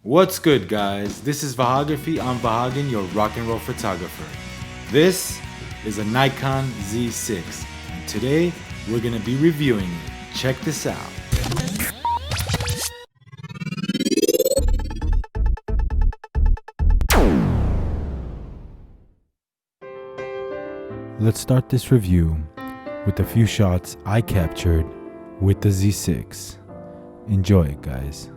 What's good, guys? This is Vahagraphy. I'm Vahagan, your rock and roll photographer. This is a Nikon Z6, and today we're gonna be reviewing it. Check this out. Let's start this review with a few shots I captured with the Z6. Enjoy it, guys.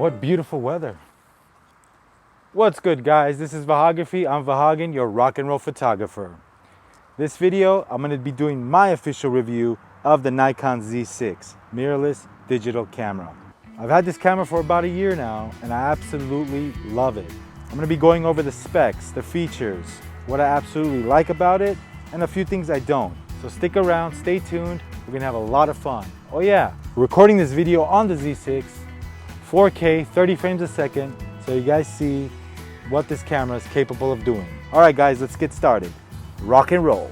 What beautiful weather. What's good, guys? This is Vahagraphy. I'm Vahagan, your rock and roll photographer. This video, I'm going to be doing my official review of the Nikon Z6 Mirrorless digital camera. I've had this camera for about a year now, and I absolutely love it. I'm going to be going over the specs, the features, what I absolutely like about it, and a few things I don't. So stick around, stay tuned. We're going to have a lot of fun. Oh yeah, we're recording this video on the Z6, 4K, 30 frames a second, so you guys see what this camera is capable of doing. All right, guys, let's get started. Rock and roll.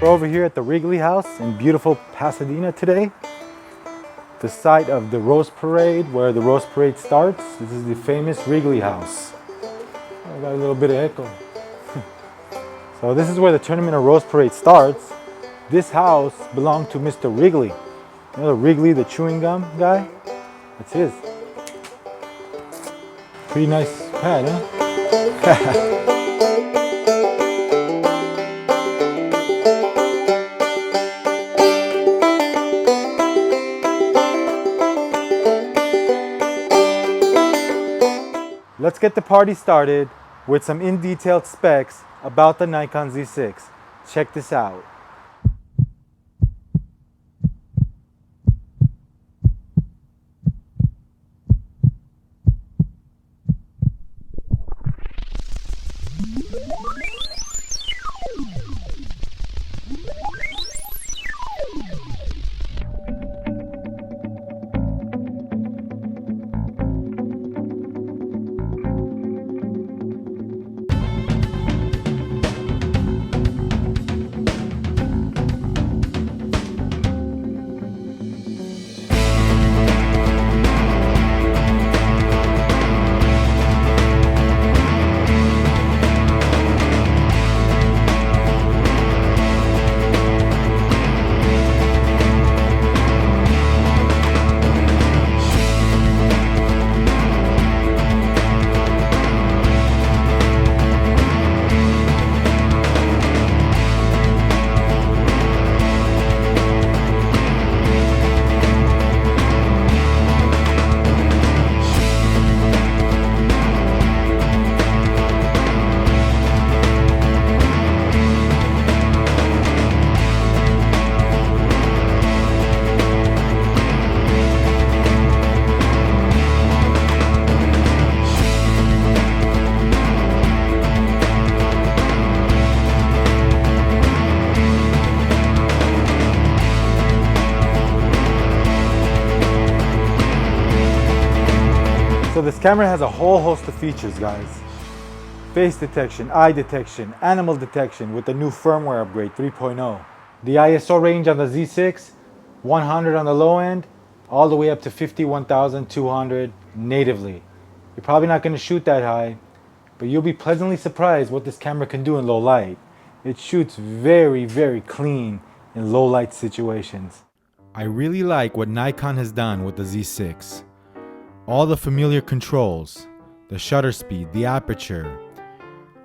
We're over here at the Wrigley House in beautiful Pasadena today. The site of the Rose Parade, where the Rose Parade starts. This is the famous Wrigley House. I got a little bit of echo. So this is where the tournament of Rose Parade starts. This house belonged to Mr. Wrigley. You know the Wrigley, the chewing gum guy? That's his. Pretty nice pad, huh? Let's get the party started with some in-detailed specs about the Nikon Z6. Check this out. So this camera has a whole host of features, guys. Face detection, eye detection, animal detection with the new firmware upgrade 3.0. The ISO range on the Z6, 100 on the low end, all the way up to 51,200 natively. You're probably not going to shoot that high, but you'll be pleasantly surprised what this camera can do in low light. It shoots very, very clean in low light situations. I really like what Nikon has done with the Z6. All the familiar controls, the shutter speed, the aperture,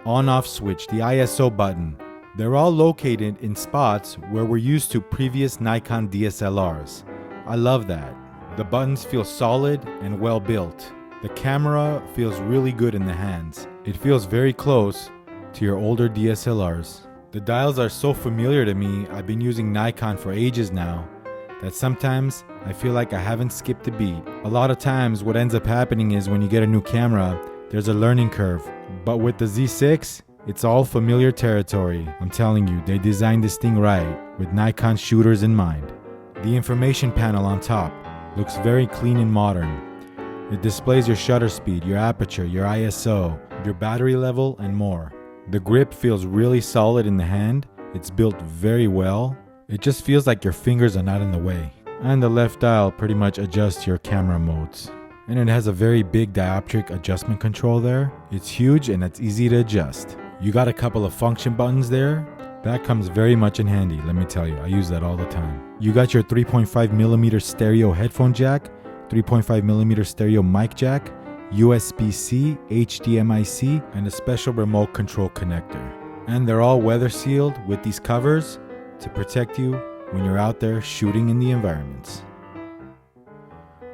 on-off switch, the ISO button, they're all located in spots where we're used to previous Nikon DSLRs. I love that. The buttons feel solid and well built. The camera feels really good in the hands. It feels very close to your older DSLRs. The dials are so familiar to me. I've been using Nikon for ages now that sometimes I feel like I haven't skipped a beat. A lot of times what ends up happening is when you get a new camera, there's a learning curve. But with the Z6, it's all familiar territory. I'm telling you, they designed this thing right with Nikon shooters in mind. The information panel on top looks very clean and modern. It displays your shutter speed, your aperture, your ISO, your battery level, and more. The grip feels really solid in the hand. It's built very well. It just feels like your fingers are not in the way. And the left dial pretty much adjusts your camera modes. And it has a very big dioptric adjustment control there. It's huge and it's easy to adjust. You got a couple of function buttons there. That comes very much in handy, let me tell you. I use that all the time. You got your 3.5mm stereo headphone jack, 3.5mm stereo mic jack, USB-C, HDMI-C, and a special remote control connector. And they're all weather sealed with these covers to protect you when you're out there shooting in the environments.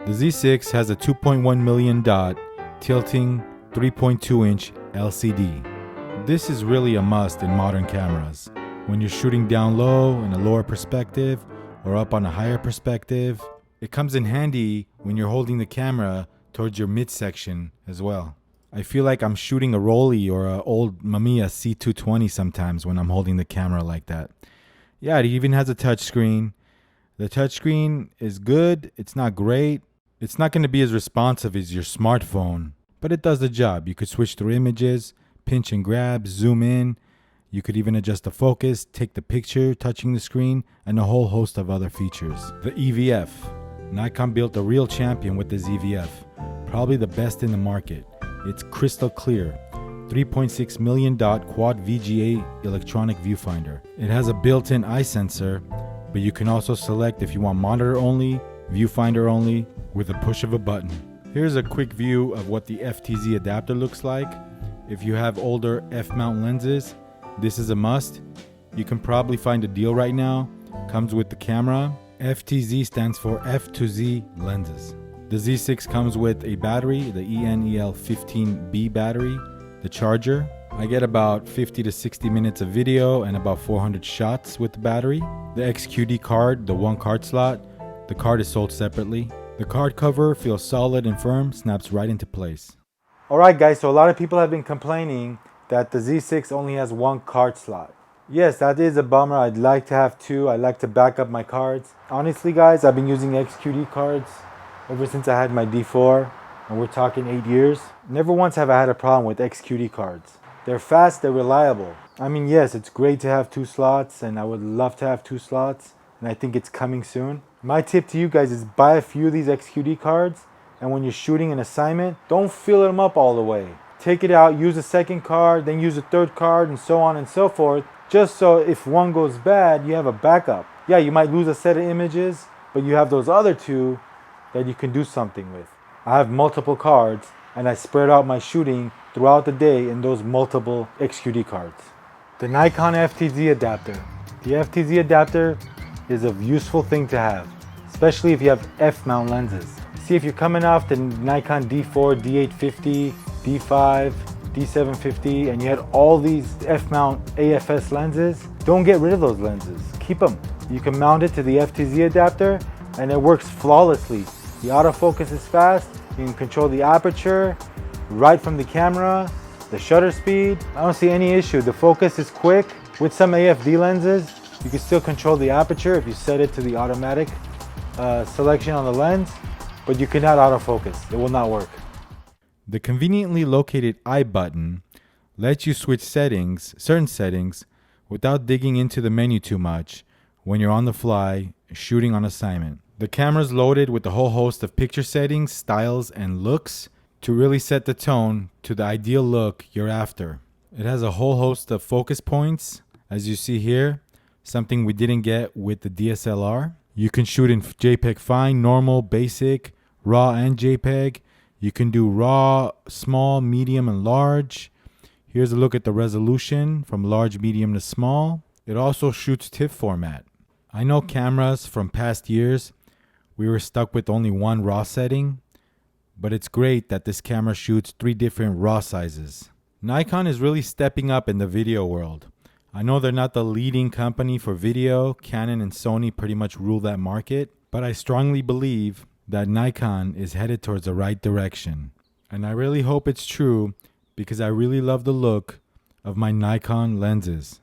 The Z6 has a 2.1 million dot tilting 3.2-inch LCD. This is really a must in modern cameras. When you're shooting down low in a lower perspective or up on a higher perspective, it comes in handy when you're holding the camera towards your midsection as well. I feel like I'm shooting a Rolly or an old Mamiya C220 sometimes when I'm holding the camera like that. Yeah, it even has a touchscreen. The touchscreen is good. It's not great. It's not going to be as responsive as your smartphone, but it does the job. You could switch through images, pinch and grab, zoom in. You could even adjust the focus, take the picture, touching the screen, and a whole host of other features. The EVF. Nikon built a real champion with the ZVF. Probably the best in the market. It's crystal clear. 3.6 million dot quad VGA electronic viewfinder. It has a built-in eye sensor, but you can also select if you want monitor only, viewfinder only, with a push of a button. Here's a quick view of what the FTZ adapter looks like. If you have older F-mount lenses, this is a must. You can probably find a deal right now. Comes with the camera. FTZ stands for F to Z lenses. The Z6 comes with a battery, the ENEL15B battery, the charger. I get about 50 to 60 minutes of video and about 400 shots with the battery. The XQD card, the one card slot, the card is sold separately. The card cover feels solid and firm, snaps right into place. Alright guys, so a lot of people have been complaining that the Z6 only has one card slot. Yes, that is a bummer. I'd like to have two. I like to back up my cards. Honestly guys, I've been using XQD cards ever since I had my D4, and we're talking 8 years. Never once have I had a problem with XQD cards. They're fast, they're reliable. I mean, yes, it's great to have two slots, and I would love to have two slots, and I think it's coming soon. My tip to you guys is buy a few of these XQD cards, and when you're shooting an assignment, don't fill them up all the way. Take it out, use a second card, then use a third card, and so on and so forth, just so if one goes bad, you have a backup. Yeah, you might lose a set of images, but you have those other two that you can do something with. I have multiple cards, and I spread out my shooting throughout the day in those multiple XQD cards. The Nikon FTZ adapter. The FTZ adapter is a useful thing to have, especially if you have F-mount lenses. See, if you're coming off the Nikon D4, D850, D5, D750, and you had all these F-mount AFS lenses, don't get rid of those lenses. Keep them. You can mount it to the FTZ adapter, and it works flawlessly. The autofocus is fast. You can control the aperture right from the camera, the shutter speed. I don't see any issue. The focus is quick. With some AFD lenses, you can still control the aperture if you set it to the automatic selection on the lens, but you cannot autofocus. It will not work. The conveniently located I button lets you switch settings, certain settings, without digging into the menu too much when you're on the fly shooting on assignment. The camera's loaded with a whole host of picture settings, styles, and looks to really set the tone to the ideal look you're after. It has a whole host of focus points, as you see here, something we didn't get with the DSLR. You can shoot in JPEG fine, normal, basic, RAW, and JPEG. You can do RAW, small, medium, and large. Here's a look at the resolution from large, medium to small. It also shoots TIFF format. I know cameras from past years, we were stuck with only one RAW setting, but it's great that this camera shoots 3 different RAW sizes. Nikon is really stepping up in the video world. I know they're not the leading company for video. Canon and Sony pretty much rule that market, but I strongly believe that Nikon is headed towards the right direction. And I really hope it's true because I really love the look of my Nikon lenses.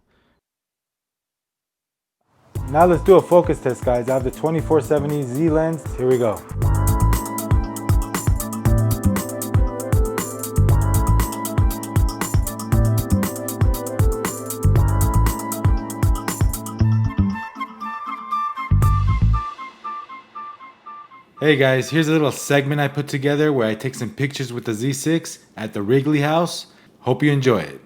Now let's do a focus test, guys. I have the 24-70 Z lens. Here we go. Hey guys, here's a little segment I put together where I take some pictures with the Z6 at the Wrigley House. Hope you enjoy it.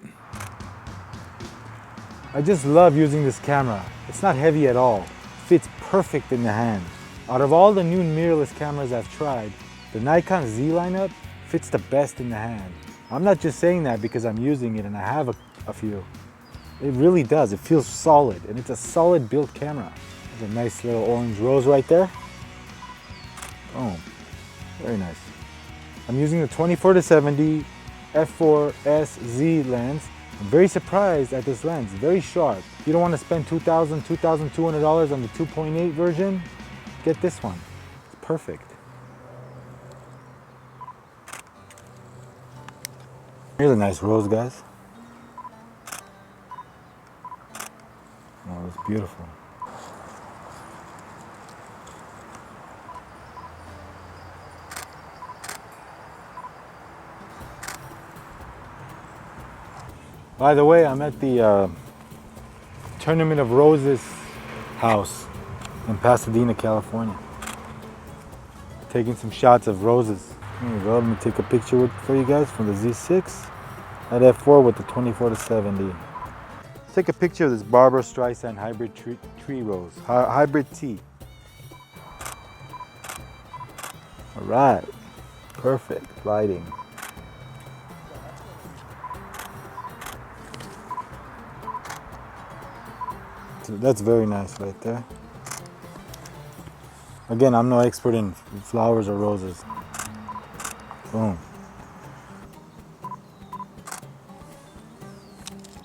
I just love using this camera. It's not heavy at all. It fits perfect in the hand. Out of all the new mirrorless cameras I've tried, the Nikon Z lineup fits the best in the hand. I'm not just saying that because I'm using it and I have a few. It really does. It feels solid and it's a solid built camera. There's a nice little orange rose right there. Oh, very nice. I'm using the 24-70 f4S Z lens. I'm very surprised at this lens, very sharp. If you don't want to spend $2,000, $2,200 on the 2.8 version, get this one. It's perfect. Here's a nice rose, guys. Oh, it's beautiful. By the way, I'm at the Tournament of Roses house in Pasadena, California. Taking some shots of roses. Here we go, let me take a picture for you guys from the Z6 at f4 with the 24-70. Let's take a picture of this Barbara Streisand hybrid tree rose, hybrid tea. All right, perfect lighting. That's very nice right there. Again, I'm no expert in flowers or roses. Boom.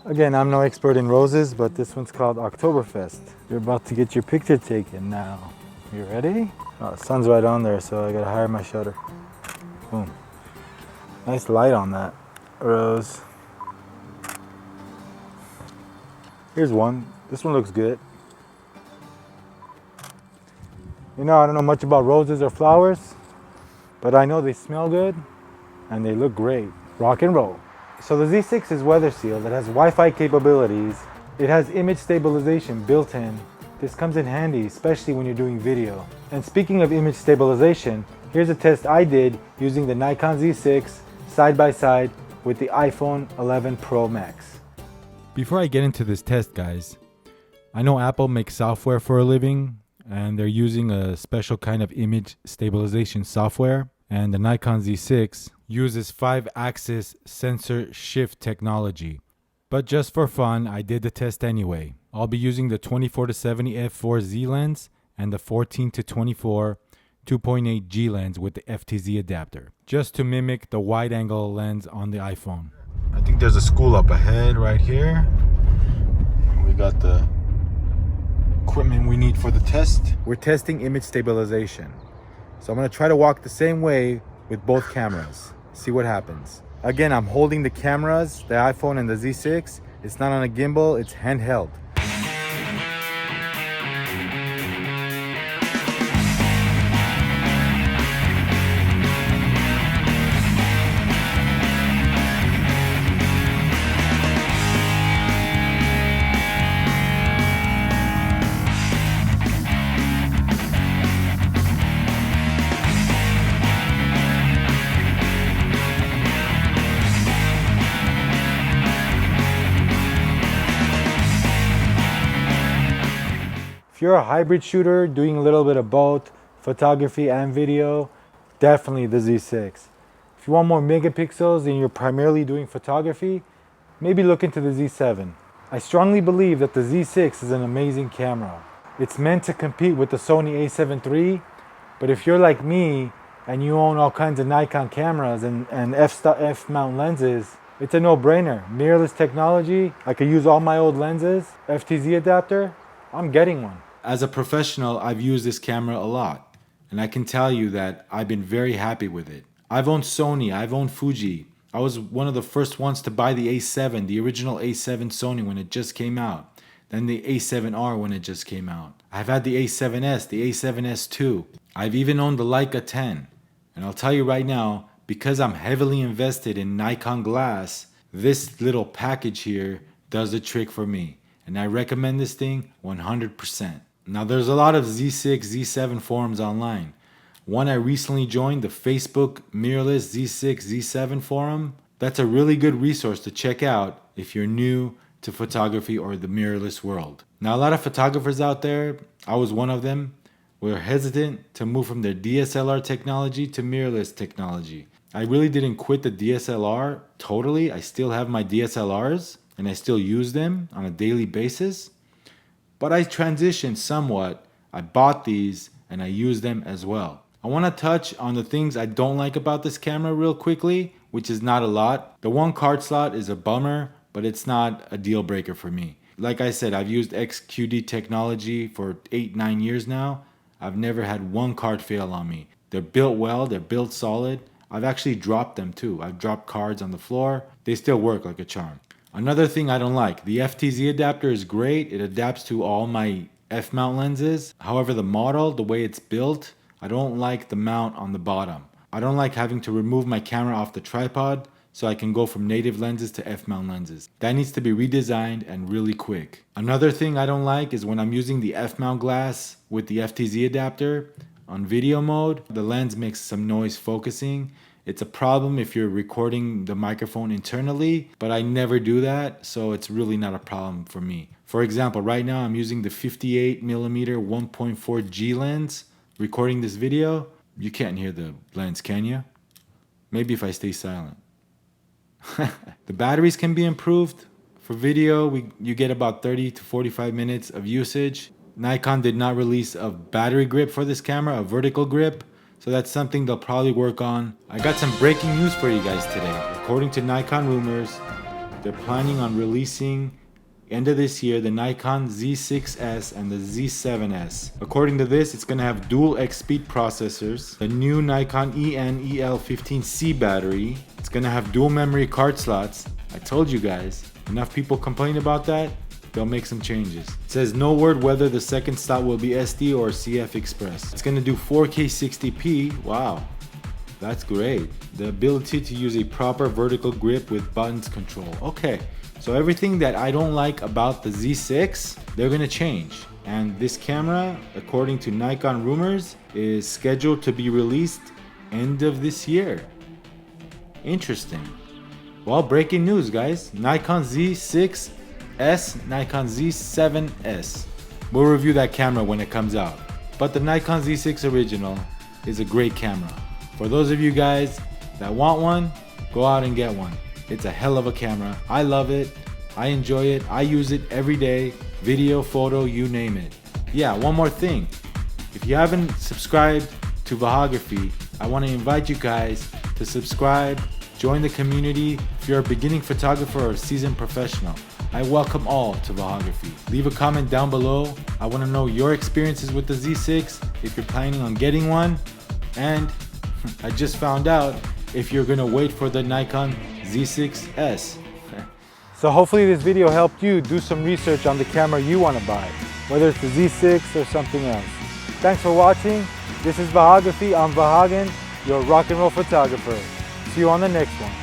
Again, I'm no expert in roses, but this one's called Oktoberfest. You're about to get your picture taken now. You ready? Oh, the sun's right on there, so I gotta hide my shutter. Boom. Nice light on that rose. Here's one. This one looks good. You know, I don't know much about roses or flowers, but I know they smell good and they look great. Rock and roll. So the Z6 is weather sealed. It has Wi-Fi capabilities. It has image stabilization built in. This comes in handy, especially when you're doing video. And speaking of image stabilization, here's a test I did using the Nikon Z6 side by side with the iPhone 11 Pro Max. Before I get into this test, guys, I know Apple makes software for a living and they're using a special kind of image stabilization software, and the Nikon Z6 uses 5-axis sensor shift technology. But just for fun, I did the test anyway. I'll be using the 24-70 f4 Z lens and the 14-24 2.8 G lens with the FTZ adapter, just to mimic the wide angle lens on the iPhone. I think there's a school up ahead right here. We got the equipment we need for the test. We're testing image stabilization. So I'm gonna try to walk the same way with both cameras. See what happens. Again, I'm holding the cameras, the iPhone and the Z6. It's not on a gimbal, it's handheld. If you're a hybrid shooter doing a little bit of both, photography and video, definitely the Z6. If you want more megapixels and you're primarily doing photography, maybe look into the Z7. I strongly believe that the Z6 is an amazing camera. It's meant to compete with the Sony a7 III, but if you're like me and you own all kinds of Nikon cameras and f-mount lenses, it's a no-brainer. Mirrorless technology, I could use all my old lenses, FTZ adapter, I'm getting one. As a professional, I've used this camera a lot, and I can tell you that I've been very happy with it. I've owned Sony, I've owned Fuji. I was one of the first ones to buy the A7, the original A7 Sony when it just came out. Then the A7R when it just came out. I've had the A7S, the A7S II. I've even owned the Leica 10. And I'll tell you right now, because I'm heavily invested in Nikon glass, this little package here does the trick for me. And I recommend this thing 100%. Now there's a lot of Z6, Z7 forums online. One I recently joined, the Facebook Mirrorless Z6, Z7 forum. That's a really good resource to check out if you're new to photography or the mirrorless world. Now a lot of photographers out there, I was one of them, were hesitant to move from their DSLR technology to mirrorless technology. I really didn't quit the DSLR totally. I still have my DSLRs and I still use them on a daily basis. But I transitioned somewhat. I bought these and I use them as well. I want to touch on the things I don't like about this camera real quickly, which is not a lot. The one card slot is a bummer, but it's not a deal breaker for me. Like I said, I've used XQD technology for 8-9 years now. I've never had one card fail on me. They're built well, they're built solid. I've actually dropped them too. I've dropped cards on the floor. They still work like a charm. Another thing I don't like, the FTZ adapter is great. It adapts to all my f-mount lenses. However, the model, the way it's built, I don't like the mount on the bottom. I don't like having to remove my camera off the tripod so I can go from native lenses to f-mount lenses. That needs to be redesigned and really quick. Another thing I don't like is when I'm using the f-mount glass with the FTZ adapter on video mode, the lens makes some noise focusing. It's a problem if you're recording the microphone internally, but I never do that, so it's really not a problem for me. For example, right now I'm using the 58mm 1.4G lens recording this video. You can't hear the lens, can you? Maybe if I stay silent. The batteries can be improved. For video, you get about 30 to 45 minutes of usage. Nikon did not release a battery grip for this camera, a vertical grip, so that's something they'll probably work on. I got some breaking news for you guys today. According to Nikon rumors, they're planning on releasing end of this year the Nikon Z6S and the Z7S. According to this, it's going to have dual X-Speed processors, the new Nikon EN-EL15C battery. It's going to have dual memory card slots. I told you guys, enough people complain about that, they'll make some changes. It says no word whether the second slot will be SD or CF Express. It's going to do 4K 60p. Wow, that's great. The ability to use a proper vertical grip with buttons control. Okay. So everything that I don't like about the Z6, they're gonna change. And this camera, according to Nikon rumors, is scheduled to be released end of this year. Interesting. Well, breaking news, guys. Nikon Z6S, Nikon Z7S. We'll review that camera when it comes out. But the Nikon Z6 original is a great camera. For those of you guys that want one, go out and get one. It's a hell of a camera. I love it. I enjoy it. I use it every day. Video, photo, you name it. Yeah, one more thing. If you haven't subscribed to Vahagraphy, I want to invite you guys to subscribe, join the community. If you're a beginning photographer or a seasoned professional, I welcome all to Vahagraphy. Leave a comment down below. I want to know your experiences with the Z6, if you're planning on getting one, and I just found out if you're gonna wait for the Nikon Z6S. So hopefully this video helped you do some research on the camera you want to buy, whether it's the Z6 or something else. Thanks for watching. This is Vahagraphy. I'm Vahagan, your rock and roll photographer. See you on the next one.